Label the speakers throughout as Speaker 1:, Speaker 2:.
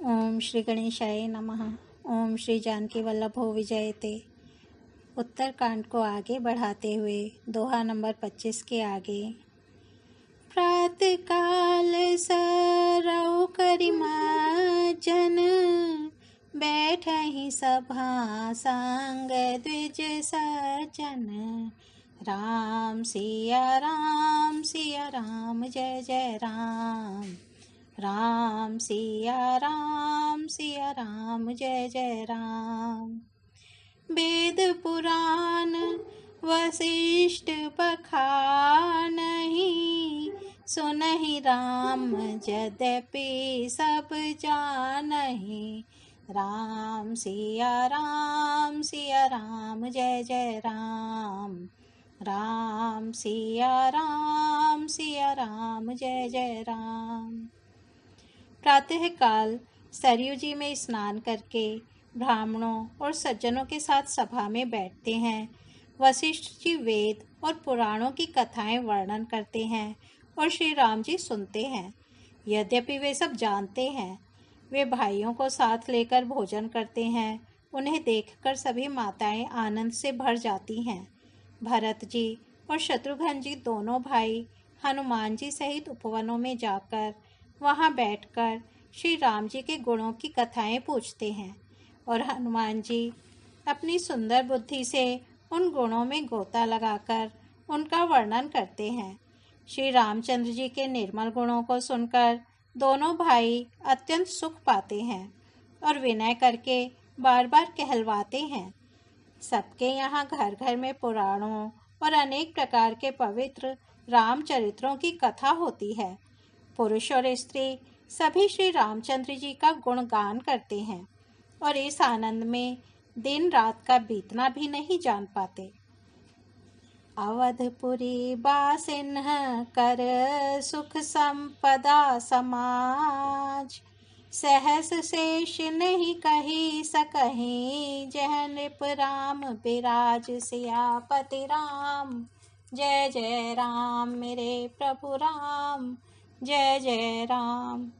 Speaker 1: ओम श्री गणेशाय नमः। ओम श्री जानकी वल्लभो विजयते। उत्तरकांड को आगे बढ़ाते हुए दोहा नंबर 25 के आगे। प्रातः काल सरौ करि जन बैठहि सभा संग द्विज सज्जन। राम सिया राम जय जय राम। राम सिया राम जय जय राम। वेद पुराण वशिष्ठ बखानहि सुनहि राम यद्यपि सब जानहि। राम सिया राम जय जय राम। राम सिया राम जय जय राम। प्रातः काल सरयू जी में स्नान करके ब्राह्मणों और सज्जनों के साथ सभा में बैठते हैं। वशिष्ठ जी वेद और पुराणों की कथाएं वर्णन करते हैं और श्री राम जी सुनते हैं। यद्यपि वे सब जानते हैं, वे भाइयों को साथ लेकर भोजन करते हैं। उन्हें देखकर सभी माताएं आनंद से भर जाती हैं। भरत जी और शत्रुघ्न जी दोनों भाई हनुमान जी सहित उपवनों में जाकर वहां बैठकर श्री राम जी के गुणों की कथाएं पूछते हैं और हनुमान जी अपनी सुंदर बुद्धि से उन गुणों में गोता लगाकर उनका वर्णन करते हैं। श्री रामचंद्र जी के निर्मल गुणों को सुनकर दोनों भाई अत्यंत सुख पाते हैं और विनय करके बार बार कहलवाते हैं। सबके यहाँ घर घर में पुराणों और अनेक प्रकार के पवित्र रामचरित्रों की कथा होती है। पुरुष और स्त्री सभी श्री रामचंद्र जी का गुणगान करते हैं और इस आनंद में दिन रात का बीतना भी नहीं जान पाते। अवधपुरी बासिन्ह कर सुख संपदा समाज। सहस शेष नहीं कही सकहीं जह नृप राम बिराज सियापति राम। जय जय राम मेरे प्रभु राम, जय जय राम।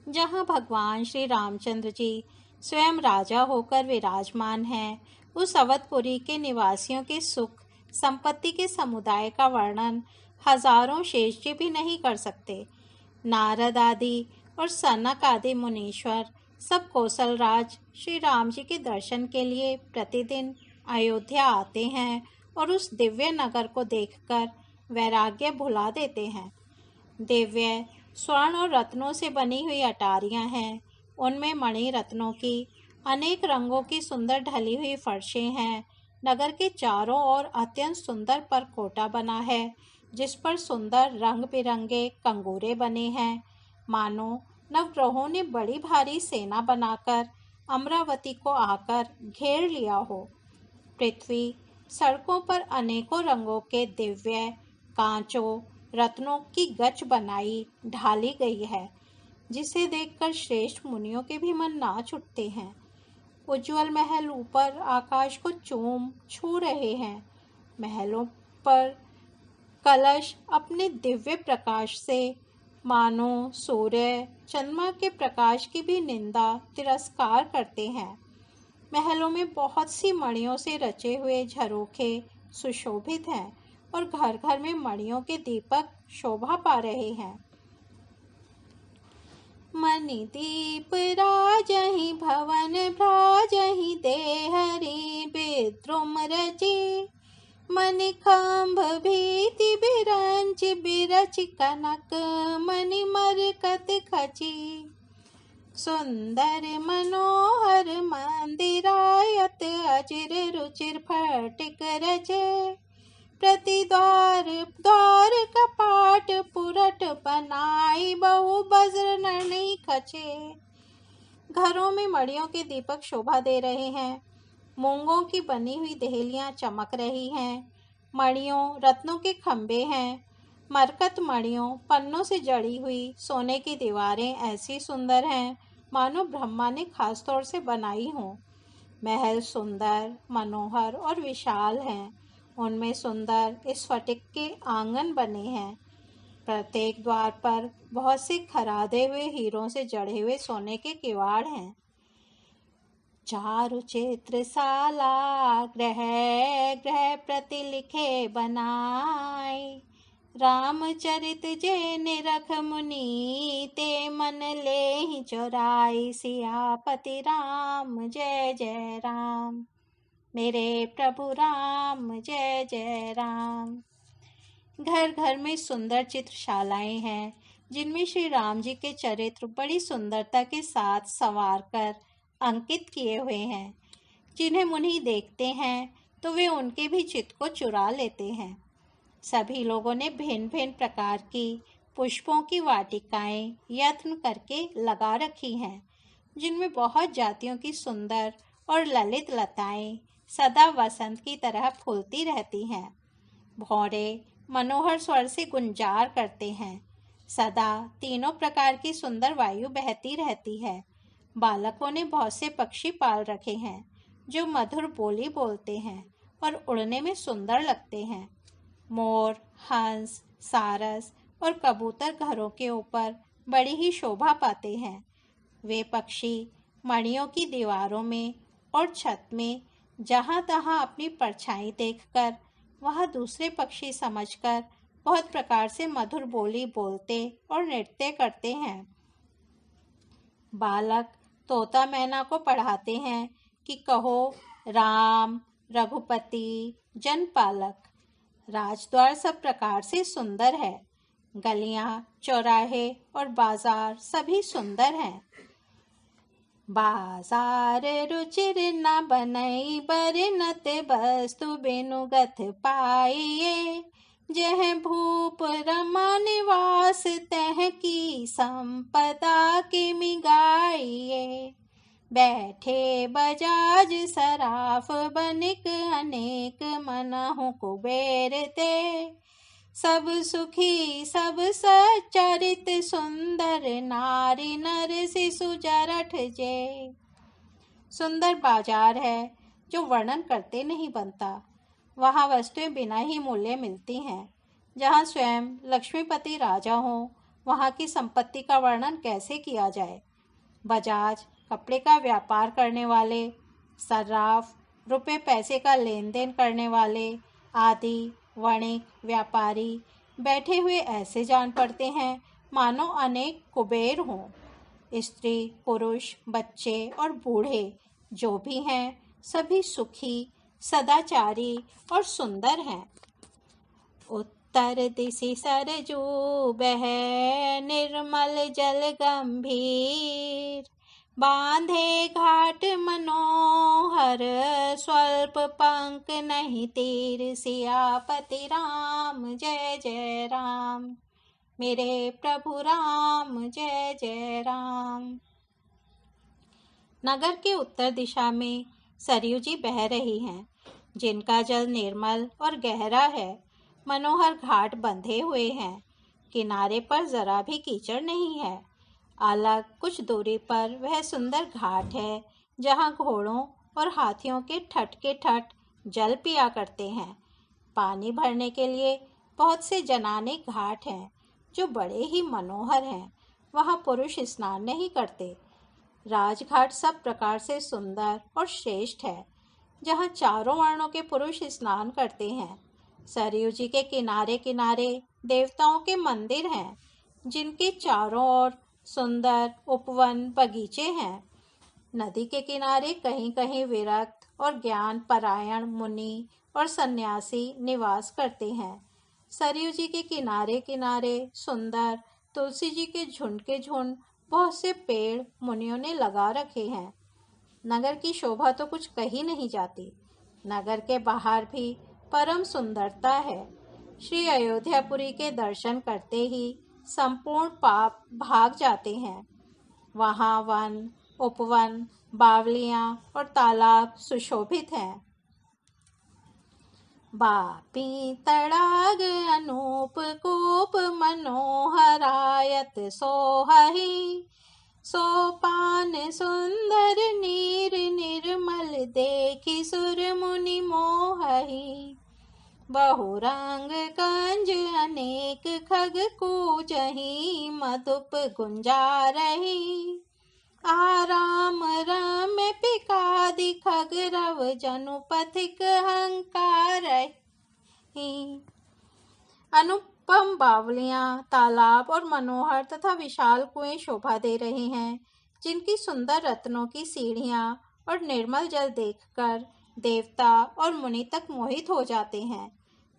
Speaker 1: जहाँ भगवान श्री रामचंद्र जी स्वयं राजा होकर विराजमान हैं, उस अवधपुरी के निवासियों के सुख संपत्ति के समुदाय का वर्णन हजारों शेष जी भी नहीं कर सकते। नारद आदि और सनक आदि मुनीश्वर सब कौशलराज श्री राम जी के दर्शन के लिए प्रतिदिन अयोध्या आते हैं और उस दिव्य नगर को देखकर वैराग्य भुला देते हैं। दिव्य स्वर्ण और रत्नों से बनी हुई अटारियां हैं। उनमें मणि रत्नों की अनेक रंगों की सुंदर ढली हुई फर्शें हैं। नगर के चारों ओर अत्यंत सुंदर परकोटा बना है, जिस पर सुंदर रंग बिरंगे कंगूरे बने हैं, मानो नवग्रहों ने बड़ी भारी सेना बनाकर अमरावती को आकर घेर लिया हो। पृथ्वी सड़कों पर अनेकों रंगों के दिव्य कांचों रत्नों की गच बनाई ढाली गई है, जिसे देखकर श्रेष्ठ मुनियों के भी मन नाच उठते हैं। उज्जवल महल ऊपर आकाश को छू रहे हैं। महलों पर कलश अपने दिव्य प्रकाश से मानो सूर्य चंद्रमा के प्रकाश की भी निंदा तिरस्कार करते हैं। महलों में बहुत सी मणियों से रचे हुए झरोखे सुशोभित हैं और घर घर में मणियों के दीपक शोभा पा रहे हैं। मणि दीप राजहि भवन भ्राजहि देहरि विद्रुम रचि। मणि खंभ भीति बिरंच बिरच कनक मणि मरकत खची। सुंदर मनोहर मंदिरायत अचिर रुचिर फटिक रचे। प्रति द्वार कपाट पुरट बनाई बहु वज्र नरनी खचे। घरों में मड़ियों के दीपक शोभा दे रहे हैं। मूंगों की बनी हुई देहलियां चमक रही हैं। मणियों रत्नों के खंभे हैं। मरकत मणियों पन्नों से जड़ी हुई सोने की दीवारें ऐसी सुंदर हैं मानो ब्रह्मा ने खास तौर से बनाई हों। महल सुंदर मनोहर और विशाल हैं। उनमें सुंदर स्फटिक के आंगन बने हैं। प्रत्येक द्वार पर बहुत से खरादे हुए हीरों से जड़े हुए सोने के किवाड़ हैं। चारु चित्रशाला ग्रह ग्रह प्रति लिखे बनाए, रामचरित जे निरख मुनि ते मन ले ही चोराई। सियापति राम जय जय राम, मेरे प्रभु राम जय जय राम। घर घर में सुंदर चित्रशालाएं हैं जिनमें श्री राम जी के चरित्र बड़ी सुंदरता के साथ संवार कर अंकित किए हुए हैं। जिन्हें मुनि देखते हैं तो वे उनके भी चित्त को चुरा लेते हैं। सभी लोगों ने भिन्न भिन्न प्रकार की पुष्पों की वाटिकाएं यत्न करके लगा रखी हैं, जिनमें बहुत जातियों की सुंदर और ललित लताएं सदा वसंत की तरह फूलती रहती हैं। भौरे मनोहर स्वर से गुंजार करते हैं। सदा तीनों प्रकार की सुंदर वायु बहती रहती है। बालकों ने बहुत से पक्षी पाल रखे हैं जो मधुर बोली बोलते हैं और उड़ने में सुंदर लगते हैं। मोर, हंस, सारस और कबूतर घरों के ऊपर बड़ी ही शोभा पाते हैं। वे पक्षी मड़ियों की दीवारों में और छत में जहाँ तहाँ अपनी परछाई देखकर वह दूसरे पक्षी समझकर बहुत प्रकार से मधुर बोली बोलते और नृत्य करते हैं। बालक तोता मैना को पढ़ाते हैं कि कहो राम रघुपति जनपालक। राजद्वार सब प्रकार से सुंदर है। गलियां, चौराहे और बाजार सभी सुंदर हैं। बाजार रुचिर न बनई बरनत वस्तु बिनुगत पाइये, जह भूप रमा निवास तह की संपदा के मिगाइये। बैठे बजाज सराफ बनिक अनेक मनहु कुबेर ते, सब सुखी सब सचरित सुंदर नारी नर शिशु जरठ जे। सुंदर बाजार है जो वर्णन करते नहीं बनता। वहाँ वस्तुएं बिना ही मूल्य मिलती हैं। जहाँ स्वयं लक्ष्मीपति राजा हों वहाँ की संपत्ति का वर्णन कैसे किया जाए। बजाज कपड़े का व्यापार करने वाले, सर्राफ रुपए पैसे का लेन देन करने वाले आदि वणिक व्यापारी बैठे हुए ऐसे जान पड़ते हैं मानो अनेक कुबेर हों। स्त्री पुरुष बच्चे और बूढ़े जो भी हैं सभी सुखी सदाचारी और सुंदर हैं। उत्तर दिशि सरजू बह निर्मल जल गंभीर, बांधे घाट मनोहर स्वल्प पंक नहीं तीर। सियापति राम जय जय राम, मेरे प्रभु राम जय जय राम। नगर के उत्तर दिशा में सरयू जी बह रही हैं, जिनका जल निर्मल और गहरा है। मनोहर घाट बंधे हुए हैं। किनारे पर जरा भी कीचड़ नहीं है। अलग कुछ दूरी पर वह सुंदर घाट है जहाँ घोड़ों और हाथियों के ठट के ठट जल पिया करते हैं। पानी भरने के लिए बहुत से जनाने घाट हैं जो बड़े ही मनोहर हैं। वहाँ पुरुष स्नान नहीं करते। राजघाट सब प्रकार से सुंदर और श्रेष्ठ है, जहाँ चारों वर्णों के पुरुष स्नान करते हैं। सरयू जी के किनारे किनारे देवताओं के मंदिर हैं, जिनके चारों ओर सुंदर उपवन बगीचे हैं। नदी के किनारे कहीं कहीं विरक्त और ज्ञान परायण मुनि और सन्यासी निवास करते हैं। सरयू जी के किनारे किनारे सुंदर तुलसी जी के झुंड बहुत से पेड़ मुनियों ने लगा रखे हैं। नगर की शोभा तो कुछ कही नहीं जाती। नगर के बाहर भी परम सुंदरता है। श्री अयोध्यापुरी के दर्शन करते ही संपूर्ण पाप भाग जाते हैं। वहाँ वन, उपवन, बावलियाँ और तालाब सुशोभित हैं। बापी तड़ाग अनूप कूप मनोहरायत सोहहि, सोपान सुंदर नीर निर्मल देखि सुर मुनि मोहहि। बहुरंग कंज अनेक खग कूजहि, मधुप गुंजा रही। आराम रम्य पिकादि खग रव, जनु पथिक हंकारहि। अनुपम बावलियां, तालाब और मनोहर तथा विशाल कुएं शोभा दे रहे हैं, जिनकी सुंदर रत्नों की सीढ़ियां और निर्मल जल देखकर देवता और मुनि तक मोहित हो जाते हैं।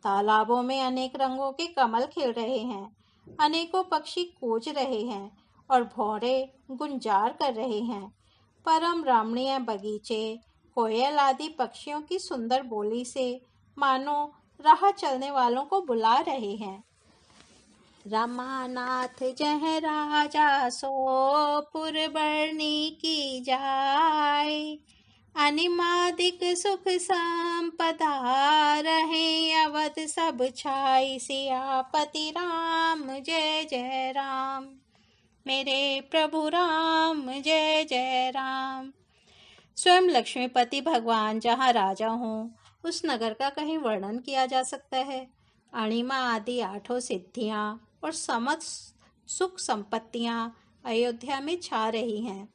Speaker 1: तालाबों में अनेक रंगों के कमल खिल रहे हैं, अनेकों पक्षी कूज रहे हैं और भौरे गुंजार कर रहे हैं। परम रमणीय बगीचे कोयल आदि पक्षियों की सुंदर बोली से मानो राह चलने वालों को बुला रहे हैं। रमानाथ जह राजा सो पुरबरनी की जाय, अनिमादिक सुख संपदा रहे अवध सब छाई। सियापति राम जय जय राम, मेरे प्रभु राम जय जय राम। स्वयं लक्ष्मीपति भगवान जहाँ राजा हों, उस नगर का कहीं वर्णन किया जा सकता है। अणिमा आदि 8 सिद्धियां और समस्त सुख संपत्तियां अयोध्या में छा रही हैं।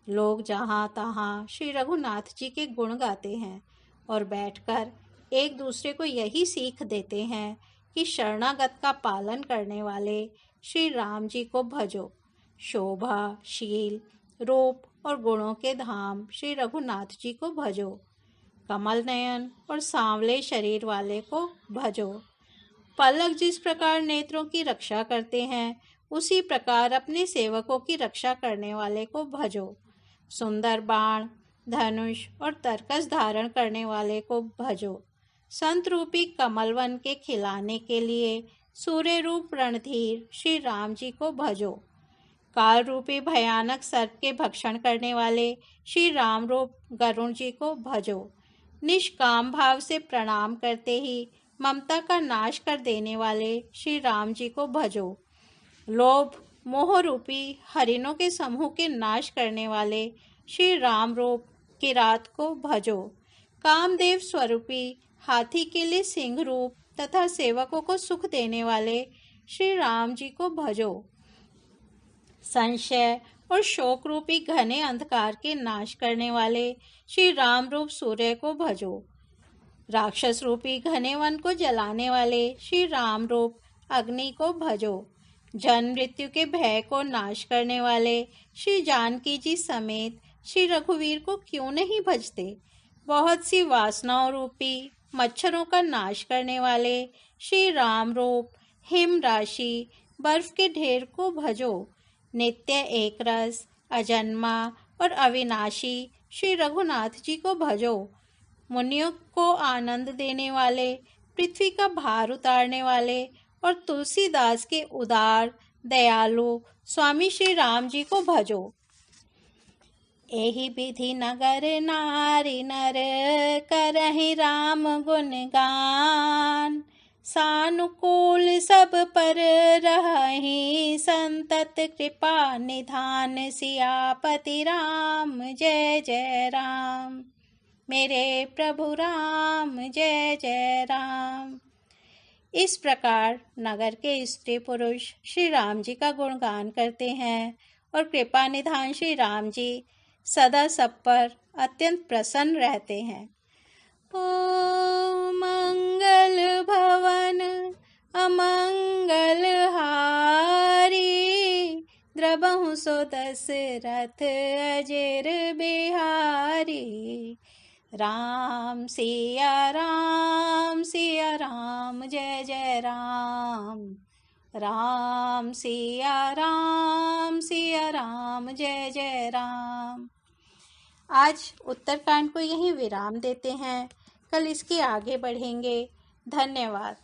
Speaker 1: लोग जहाँ तहाँ श्री रघुनाथ जी के गुण गाते हैं और बैठकर एक दूसरे को यही सीख देते हैं कि शरणागत का पालन करने वाले श्री राम जी को भजो। शोभा, शील, रूप और गुणों के धाम श्री रघुनाथ जी को भजो। कमल नयन और सांवले शरीर वाले को भजो। पलक जिस प्रकार नेत्रों की रक्षा करते हैं, उसी प्रकार अपने सेवकों की रक्षा करने वाले को भजो। सुंदर बाण, धनुष और तरकस धारण करने वाले को भजो। संत रूपी कमलवन के खिलाने के लिए सूर्य रूप रणधीर श्री राम जी को भजो। काल रूपी भयानक सर्प के भक्षण करने वाले श्री राम रूप गरुण जी को भजो। निष्काम भाव से प्रणाम करते ही ममता का नाश कर देने वाले श्री राम जी को भजो। लोभ मोह रूपी हरिणों के समूह के नाश करने वाले श्री राम रूप किरात को भजो। कामदेव स्वरूपी हाथी के लिए सिंह रूप तथा सेवकों को सुख देने वाले श्री राम जी को भजो। संशय और शोक रूपी घने अंधकार के नाश करने वाले श्री राम रूप सूर्य को भजो। राक्षस रूपी घने वन को जलाने वाले श्री राम रूप अग्नि को भजो। जन्म मृत्यु के भय को नाश करने वाले श्री जानकी जी समेत श्री रघुवीर को क्यों नहीं भजते। बहुत सी वासनाओं रूपी मच्छरों का नाश करने वाले श्री राम रूप हिम राशि बर्फ के ढेर को भजो। नित्य एक रस, अजन्मा और अविनाशी श्री रघुनाथ जी को भजो। मुनियों को आनंद देने वाले, पृथ्वी का भार उतारने वाले और तुलसीदास के उदार दयालु स्वामी श्री राम जी को भजो। एहि विधि नगर नारी नर करहि राम गुण गान, सानुकूल सब पर रहहि संतत कृपा निधान। सियापति राम जय जय राम, मेरे प्रभु राम जय जय राम। इस प्रकार नगर के स्त्री पुरुष श्री राम जी का गुणगान करते हैं और कृपा निधान श्री राम जी सदा सब पर अत्यंत प्रसन्न रहते हैं। ओ मंगल भवन अमंगल हारी, द्रबहु सो दशरथ अजेर बिहारी। राम सिया राम जय जय राम, राम सिया राम जय जय राम। आज उत्तरकांड को यहीं विराम देते हैं, कल इसके आगे बढ़ेंगे। धन्यवाद।